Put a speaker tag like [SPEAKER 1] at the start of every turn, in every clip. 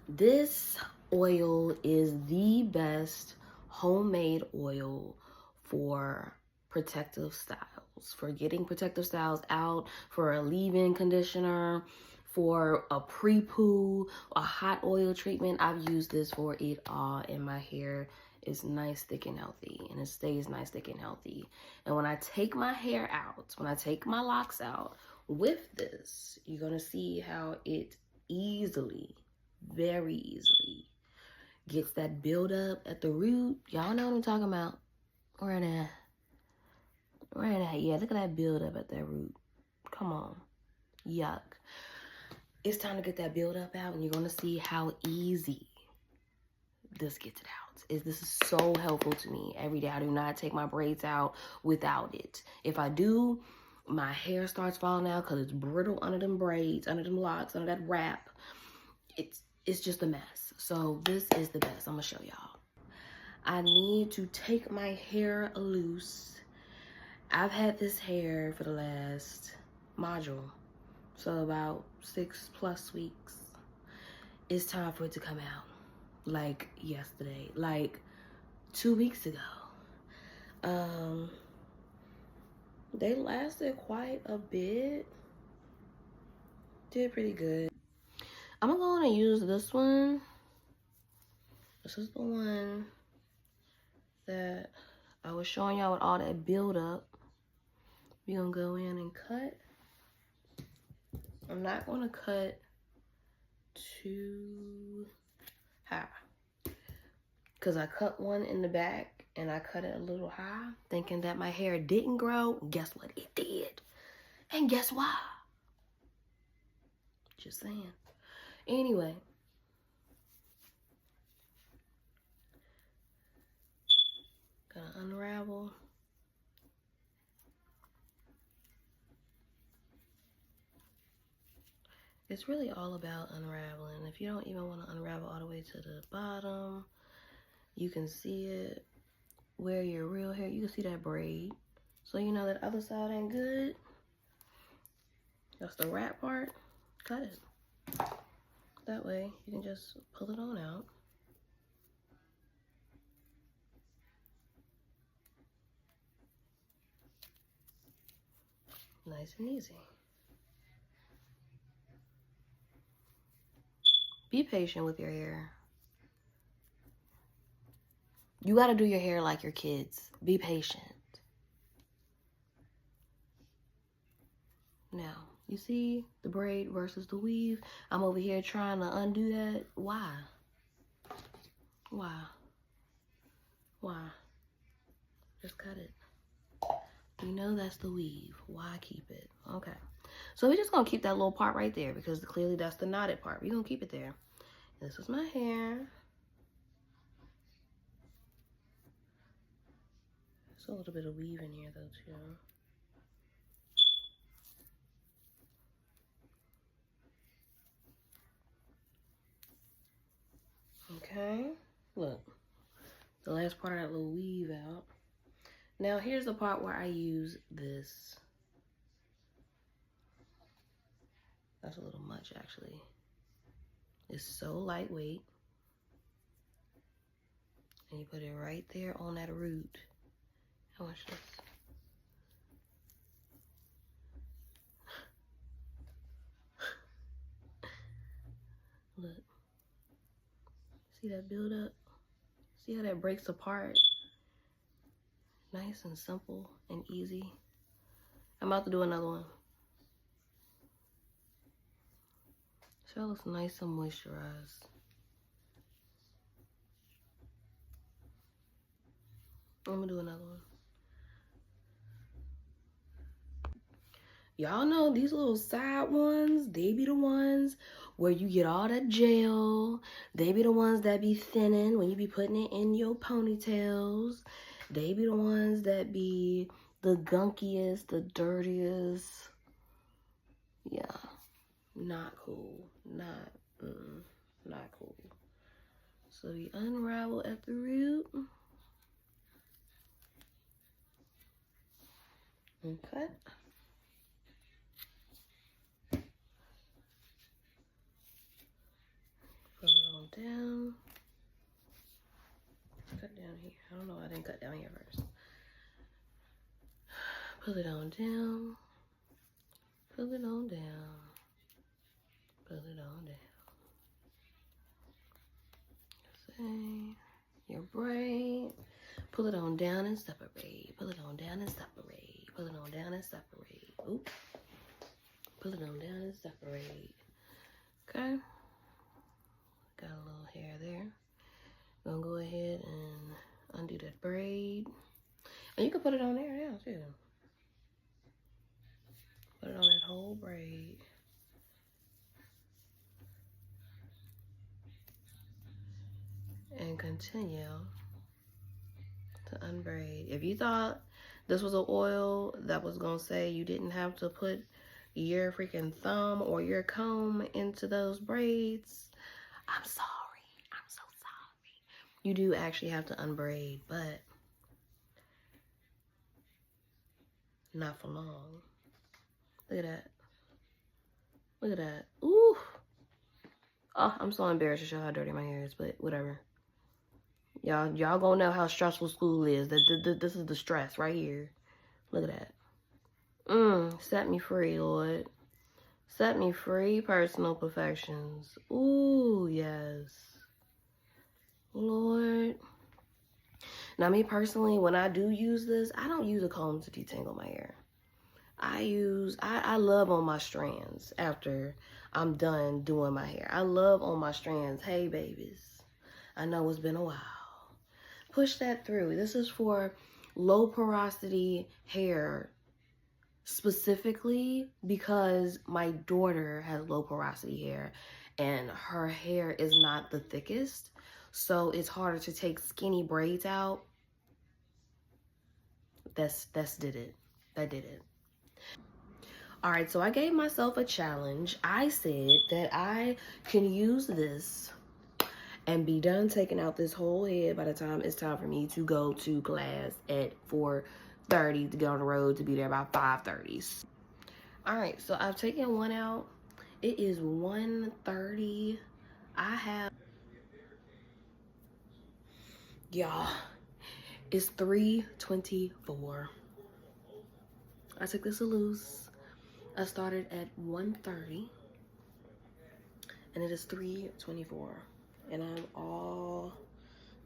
[SPEAKER 1] This oil is the best homemade oil for protective styles, for getting protective styles out, for a leave-in conditioner, for a pre-poo, a hot oil treatment. I've used this for it all, and my hair is nice, thick, and healthy, and it stays nice, thick, and healthy. And when I take my hair out, when I take my locks out with this, you're gonna see how it easily, very easily, gets that buildup at the root. Y'all know what I'm talking about. Right there. Right there. Yeah, look at that buildup at that root. Come on. Yuck. It's time to get that buildup out, and you're gonna see how easy this gets it out. This is so helpful to me every day. I do not take my braids out without it. If I do, my hair starts falling out because it's brittle under them braids, under them locks, under that wrap. It's just a mess. So this is the best. I'm gonna show y'all. I need to take my hair loose. I've had this hair for the last module, so about 6+ weeks. It's time for it to come out. Like yesterday, like 2 weeks ago. They lasted quite a bit. Did pretty good. I'm gonna go on and use this one. This is the one that I was showing y'all with all that buildup. We're gonna go in and cut. I'm not gonna cut too high, because I cut one in the back and I cut it a little high, thinking that my hair didn't grow. Guess what? It did. And guess why? Just saying. Anyway. Gonna unravel. It's really all about unraveling. If you don't even want to unravel all the way to the bottom, you can see it where your real hair, you can see that braid. So you know that other side ain't good. That's the wrap part. Cut it. That way you can just pull it on out. Nice and easy. Be patient with your hair. You gotta do your hair like your kids. Be patient. Now, you see the braid versus the weave? I'm over here trying to undo that. Why? Why? Why? Just cut it. You know that's the weave. Why keep it? Okay. So we're just gonna keep that little part right there, because clearly that's the knotted part. We're gonna keep it there. This is my hair. There's a little bit of weave in here though too. Okay, look, the last part of that little weave out. Now here's the part where I use this. That's a little much actually. It's so lightweight. And you put it right there on that root. And watch this. Look. See that buildup? See how that breaks apart? Nice and simple and easy. I'm about to do another one. So it looks nice and moisturized. I'm gonna do another one. Y'all know these little side ones, they be the ones where you get all that gel. They be the ones that be thinning when you be putting it in your ponytails. They be the ones that be the gunkiest, the dirtiest. Yeah, not cool. Not cool. So we unravel at the root. And cut. Put it on down. Cut down here. I don't know, I didn't cut down here first. Pull it on down. Pull it on down. Pull it on down. Say your braid. Pull it on down and separate. Pull it on down and separate. Pull it on down and separate. Oop. Pull it on down and separate. Okay. Got a little hair there. Gonna go ahead and undo that braid. And you can put it on there now too. Put it on that whole braid. And continue to unbraid. If you thought this was an oil that was gonna say you didn't have to put your freaking thumb or your comb into those braids, I'm sorry. I'm so sorry. You do actually have to unbraid, but not for long. Look at that. Look at that. Ooh. Oh, I'm so embarrassed to show how dirty my hair is, but whatever. Y'all gonna know how stressful school is. This is the stress right here. Look at that. Set me free, Lord. Set me free, personal perfections. Ooh, yes. Lord. Now, me personally, when I do use this, I don't use a comb to detangle my hair. I love on my strands after I'm done doing my hair. I love on my strands. Hey, babies. I know it's been a while. Push that through. This is for low porosity hair specifically because my daughter has low porosity hair and her hair is not the thickest. So it's harder to take skinny braids out. That did it. All right, so I gave myself a challenge. I said that I can use this and be done taking out this whole head by the time it's time for me to go to class at 4:30 to get on the road to be there by 5:30. All right, so I've taken one out. It is 1:30. Y'all, it's 3:24. I took this loose. I started at 1:30 and it is 3:24 and I'm all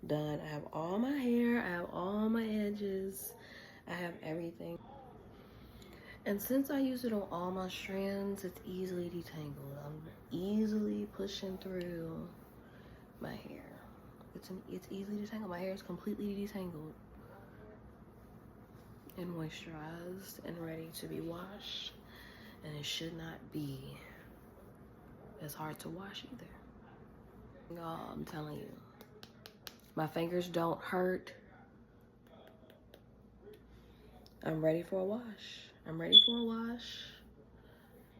[SPEAKER 1] done. I have all my hair, I have all my edges, I have everything. And since I use it on all my strands, it's easily detangled. I'm easily pushing through my hair. It's easily detangled. My hair is completely detangled and moisturized and ready to be washed. And it should not be as hard to wash either. Y'all, I'm telling you, my fingers don't hurt. I'm ready for a wash. I'm ready for a wash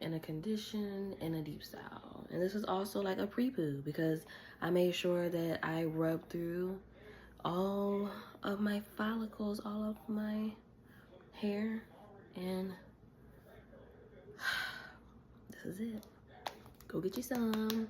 [SPEAKER 1] and a condition and a deep style. And this is also like a pre-poo because I made sure that I rubbed through all of my follicles, all of my hair, and this is it. Go get you some.